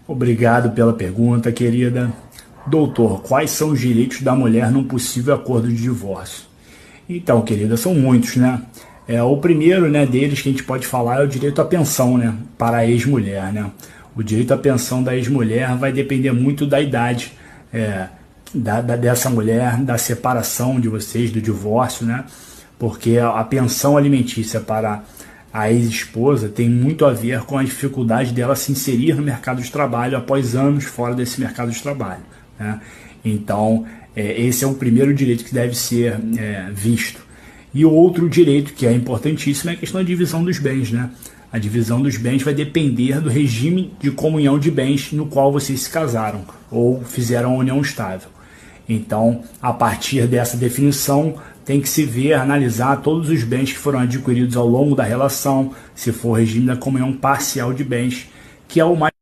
Obrigado pela pergunta, querida. Doutor, quais são os direitos da mulher num possível acordo de divórcio? Então, querida, são muitos, né? O primeiro, né, deles que a gente pode falar é o direito à pensão, né, para a ex-mulher, né? O direito à pensão da ex-mulher vai depender muito da idade dessa mulher, da separação de vocês, do divórcio, né? Porque a pensão alimentícia para a ex-esposa tem muito a ver com a dificuldade dela se inserir no mercado de trabalho após anos fora desse mercado de trabalho, né? Então, esse é o primeiro direito que deve ser visto. E o outro direito que é importantíssimo é a questão da divisão dos bens, né? A divisão dos bens vai depender do regime de comunhão de bens no qual vocês se casaram ou fizeram a união estável. Então, a partir dessa definição, tem que se ver, analisar todos os bens que foram adquiridos ao longo da relação, se for regime da comunhão parcial de bens, que é o mais